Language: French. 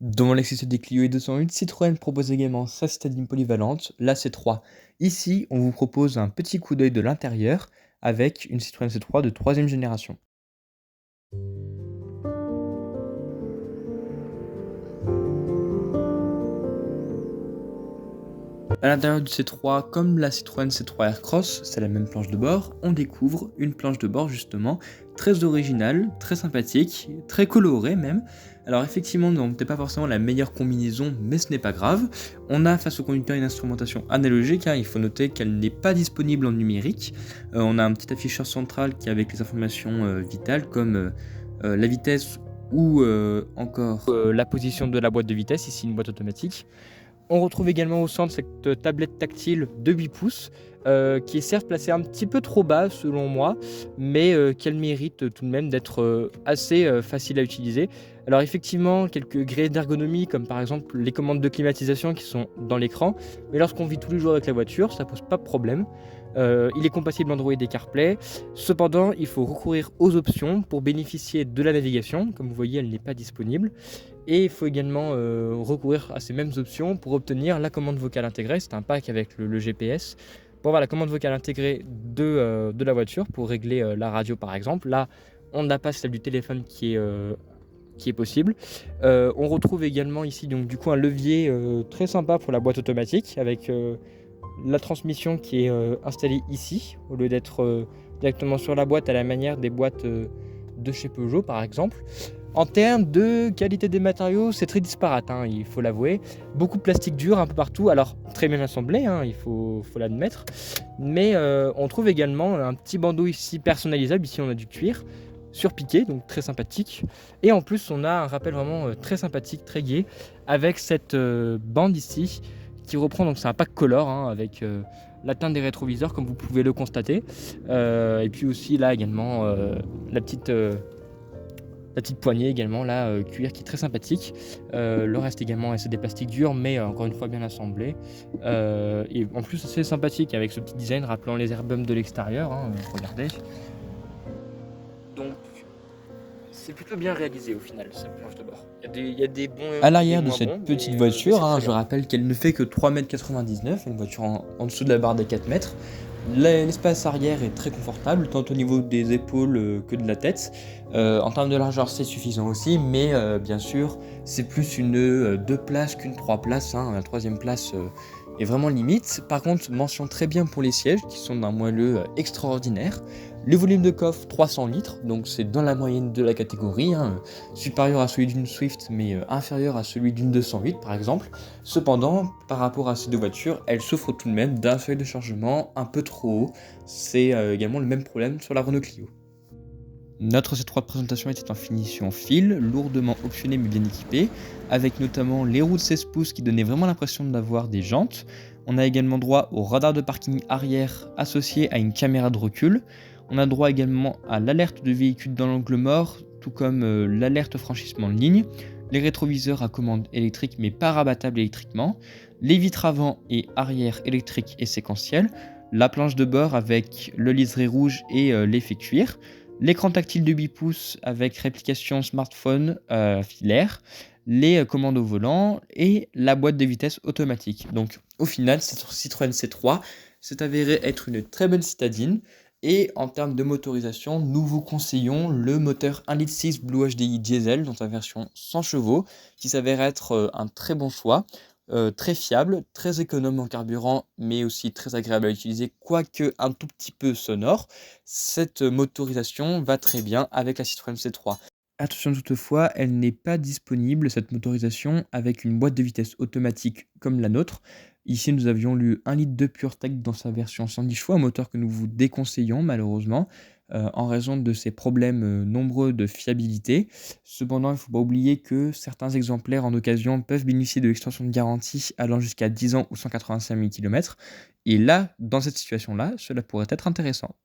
Dans l'excès des Clio i208, Citroën propose également sa citadine polyvalente, la C3. Ici, on vous propose un petit coup d'œil de l'intérieur avec une Citroën C3 de troisième génération. À l'intérieur du C3, comme la Citroën C3 Aircross, c'est la même planche de bord, on découvre une planche de bord justement très originale, très sympathique, très colorée même. Alors effectivement, non, peut-être pas forcément la meilleure combinaison, mais ce n'est pas grave. On a face au conducteur une instrumentation analogique, il faut noter qu'elle n'est pas disponible en numérique. On a un petit afficheur central qui est avec les informations vitales comme la vitesse ou encore la position de la boîte de vitesse, ici une boîte automatique. On retrouve également au centre cette tablette tactile de 8 pouces qui est certes placée un petit peu trop bas selon moi, mais qu'elle mérite tout de même d'être assez facile à utiliser. Alors effectivement, quelques grès d'ergonomie comme par exemple les commandes de climatisation qui sont dans l'écran, mais lorsqu'on vit tous les jours avec la voiture, ça pose pas de problème. Il est compatible Android et CarPlay. Cependant, il faut recourir aux options pour bénéficier de la navigation. Comme vous voyez, elle n'est pas disponible. Et il faut également recourir à ces mêmes options pour obtenir la commande vocale intégrée. C'est un pack avec le GPS. Pour avoir la commande vocale intégrée de la voiture, pour régler la radio par exemple. Là, on n'a pas celle du téléphone qui est possible. On retrouve également ici donc du coup un levier très sympa pour la boîte automatique avec la transmission qui est installée ici au lieu d'être directement sur la boîte à la manière des boîtes de chez Peugeot par exemple. En termes de qualité des matériaux, c'est très disparate, il faut l'avouer. Beaucoup de plastique dur un peu partout, alors très bien assemblé, il faut l'admettre. Mais on trouve également un petit bandeau ici personnalisable, ici on a du cuir surpiqué, donc très sympathique. Et en plus on a un rappel vraiment très sympathique, très gai, avec cette bande ici qui reprend, donc c'est un pack color avec la teinte des rétroviseurs comme vous pouvez le constater. Et puis aussi là également la petite poignée également là, cuir qui est très sympathique. Le reste également c'est des plastiques durs mais encore une fois bien assemblés. Et en plus c'est sympathique avec ce petit design rappelant les airbums de l'extérieur, regardez. Donc c'est plutôt bien réalisé au final cette planche de bord. Il y a des bons À et des l'arrière de moins bons, cette petite mais c'est voiture, très je bien. rappelle qu'elle ne fait que 3,99 m, une voiture en dessous de la barre des 4 mètres. L'espace arrière est très confortable, tant au niveau des épaules que de la tête. En termes de largeur, c'est suffisant aussi, mais bien sûr, c'est plus une 2 places qu'une 3 places. La troisième place est vraiment limite. Par contre, mention très bien pour les sièges, qui sont d'un moelleux extraordinaire. Le volume de coffre, 300 litres, donc c'est dans la moyenne de la catégorie, supérieur à celui d'une Swift, mais inférieur à celui d'une 208 par exemple. Cependant, par rapport à ces deux voitures, elles souffrent tout de même d'un seuil de chargement un peu trop haut. C'est également le même problème sur la Renault Clio. Notre C3 de présentation était en finition fil, lourdement optionné mais bien équipé, avec notamment les roues de 16 pouces qui donnaient vraiment l'impression d'avoir des jantes. On a également droit au radar de parking arrière associé à une caméra de recul. On a droit également à l'alerte de véhicule dans l'angle mort, tout comme l'alerte franchissement de ligne, les rétroviseurs à commande électrique mais pas rabattables électriquement, les vitres avant et arrière électriques et séquentielles, la planche de bord avec le liseré rouge et l'effet cuir, l'écran tactile de 8 pouces avec réplication smartphone filaire, les commandes au volant et la boîte de vitesse automatique. Donc au final, cette Citroën C3 s'est avérée être une très bonne citadine. Et en termes de motorisation, nous vous conseillons le moteur 1.6 litre Blue HDI diesel dans sa version 100 chevaux, qui s'avère être un très bon choix, très fiable, très économe en carburant, mais aussi très agréable à utiliser, quoique un tout petit peu sonore. Cette motorisation va très bien avec la Citroën C3. Attention toutefois, elle n'est pas disponible, cette motorisation, avec une boîte de vitesse automatique comme la nôtre. Ici, nous avions lu 1 litre de PureTech dans sa version 110 chevaux, un moteur que nous vous déconseillons malheureusement, en raison de ses problèmes nombreux de fiabilité. Cependant, il ne faut pas oublier que certains exemplaires en occasion peuvent bénéficier de l'extension de garantie allant jusqu'à 10 ans ou 185 000 km. Et là, dans cette situation-là, cela pourrait être intéressant.